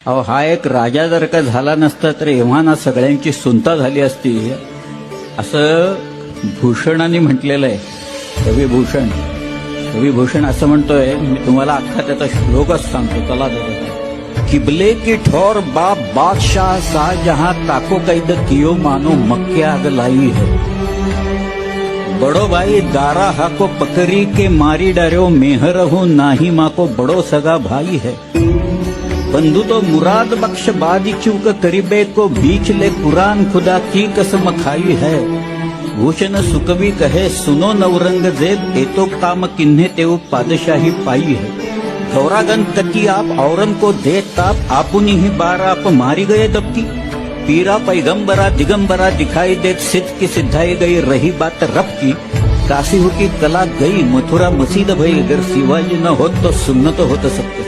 अहो हा एक राजा जर का झाला नसता तर एव्हा ना सगळ्यांची सुनता झाली असती असं भूषणाने म्हटलेलं आहे. कविभूषण कविभूषण असं म्हणतोय. मी तुम्हाला अख्खा त्याचा श्लोकच सांगतो. चला किबले की ठोर बाप बादशाह शाहजहां ताको कैद कियो मानो मक्के आग लाई है. बड़ो भाई दारा हाको पकड़ी के मारी डरो मेहर हूं नाही माको बड़ो सगा भाई है. बंधु तो मुराद बख्श बादी चूक करीबे को बीच ले कुरान खुदा की कसम खाई है. भूषण सुकवी कहे सुनो नवरंगजेब एतो काम किन्हे तेव पादशाही पाई है. गौरागन तकी आप औरन को दे ताप आपुनी ही बार आप मारी गए दबकी. पीरा पैगंबरा दिगंबरा दिखाई दे सिद्ध की सिद्धाई गई रही बात रब की. काशी हो की कला गई मथुरा मसीद भई अगर शिवाजी न होत तो सुन्नत होत सकते.